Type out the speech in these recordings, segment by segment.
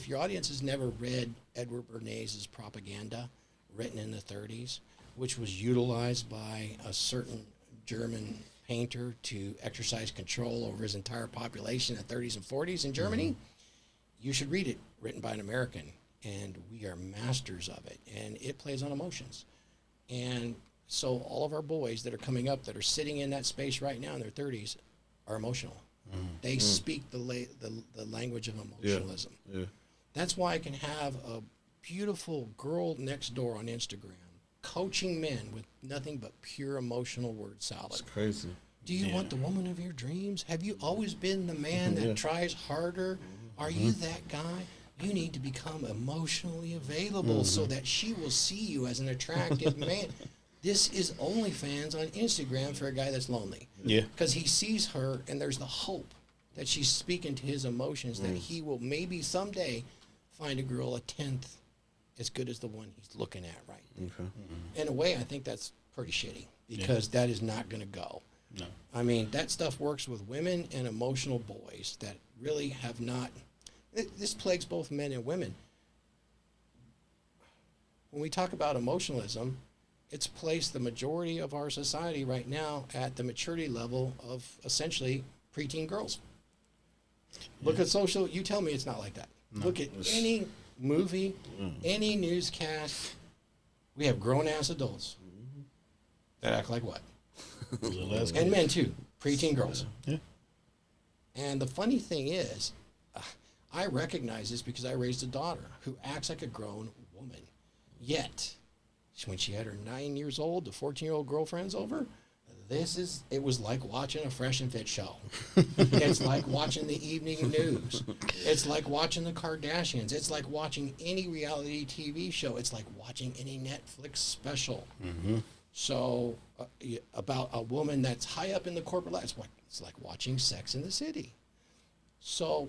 if your audience has never read Edward Bernays' Propaganda, written in the 30s, which was utilized by a certain German painter to exercise control over his entire population in the 30s and 40s in Germany, you should read it, written by an American. And we are masters of it. And it plays on emotions. And so all of our boys that are coming up that are sitting in that space right now in their 30s are emotional. They speak the language of emotionalism. Yeah. That's why I can have a beautiful girl next door on Instagram coaching men with nothing but pure emotional word salad. It's crazy. Do you want the woman of your dreams? Have you always been the man that tries harder? Are you that guy? You need to become emotionally available so that she will see you as an attractive man. This is OnlyFans on Instagram for a guy that's lonely. Yeah. Because he sees her and there's the hope that she's speaking to his emotions, that he will maybe someday find a girl a tenth as good as the one he's looking at right now. Okay. In a way, I think that's pretty shitty because that is not going to go. No. I mean, that stuff works with women and emotional boys that really have not... This plagues both men and women. When we talk about emotionalism, it's placed the majority of our society right now at the maturity level of essentially preteen girls. Look at social, you tell me it's not like that. No, look at any movie, any newscast, we have grown-ass adults that act like what? And men too, preteen girls. Yeah. And the funny thing is, I recognize this because I raised a daughter who acts like a grown woman. Yet, when she had her 9 years old, the 14-year-old girlfriend's over, it was like watching a Fresh and Fit show. It's like watching the evening news. It's like watching the Kardashians. It's like watching any reality TV show. It's like watching any Netflix special. So, about a woman that's high up in the corporate life, it's like watching Sex in the City. So,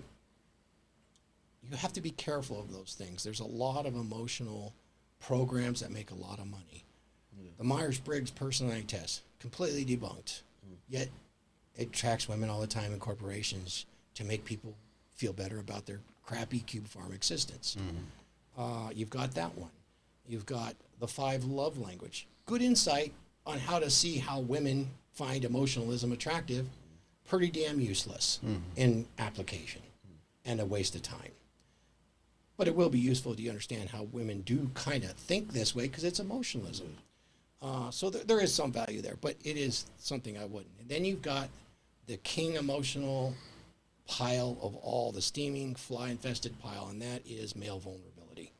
you have to be careful of those things. There's a lot of emotional programs that make a lot of money. The Myers-Briggs personality test, completely debunked. Yet it tracks women all the time in corporations to make people feel better about their crappy cube farm existence. You've got that one. You've got the 5 love language. Good insight on how to see how women find emotionalism attractive. Pretty damn useless in application and a waste of time. But it will be useful to understand how women do kind of think this way because it's emotionalism. So there is some value there, but it is something I wouldn't. And then you've got the king emotional pile of all, the steaming fly-infested pile, and that is male vulnerability.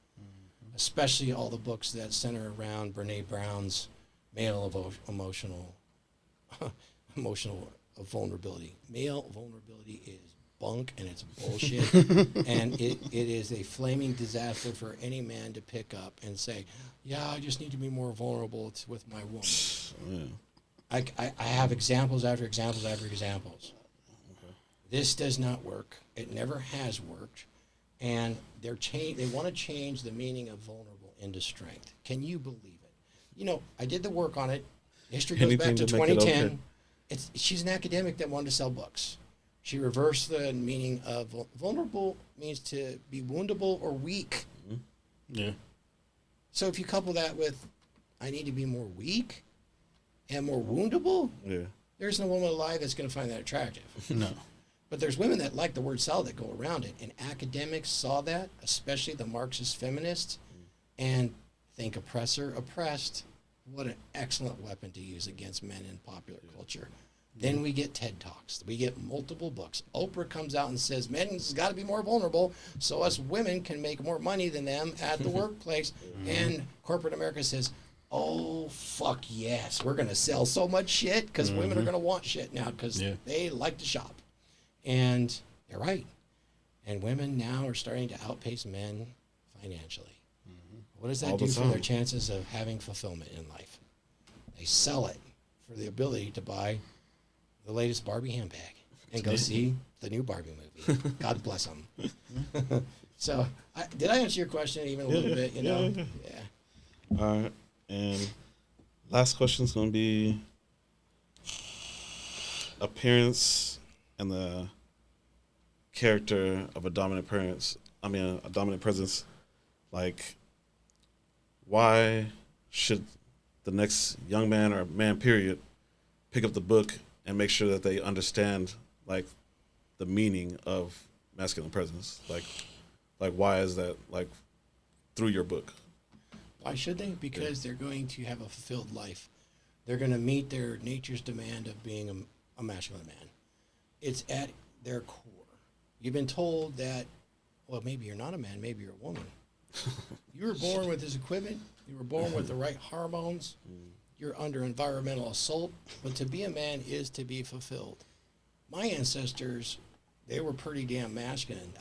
Especially all the books that center around Brene Brown's male emotional vulnerability. Male vulnerability is bunk and it's bullshit and it is a flaming disaster for any man to pick up and say, yeah, I just need to be more vulnerable with my woman. I have examples after examples after examples. This does not work. It never has worked. And they want to change the meaning of vulnerable into strength. Can you believe it? You know, I did the work on it. History goes back to 2010. She's an academic that wanted to sell books. She reversed the meaning of vulnerable means to be woundable or weak. Yeah. So if you couple that with, I need to be more weak and more woundable, there's no woman alive that's going to find that attractive. No. But there's women that like the word salad that go around it. And academics saw that, especially the Marxist feminists, and think oppressor, oppressed. What an excellent weapon to use against men in popular culture. Then we get TED Talks. We get multiple books. Oprah comes out and says, men's got to be more vulnerable so us women can make more money than them at the workplace. And corporate America says, oh, fuck yes. We're going to sell so much shit because women are going to want shit now because they like to shop. And they're right. And women now are starting to outpace men financially. What does that do for their chances of having fulfillment in life? They sell it for the ability to buy the latest Barbie handbag and go see the new Barbie movie. God bless them. So, did I answer your question even a little bit? You know? Yeah. All right. And last question is going to be appearance and the character of a dominant parent a dominant presence, like, why should the next young man or man, period, pick up the book and make sure that they understand, like, the meaning of masculine presence? Like why is that, like, through your book? Why should they? Because they're going to have a fulfilled life. They're going to meet their nature's demand of being a masculine man. It's at their core. You've been told that, well, maybe you're not a man, maybe you're a woman. You were born with this equipment. You were born with the right hormones. You're under environmental assault. But to be a man is to be fulfilled. My ancestors, they were pretty damn masculine.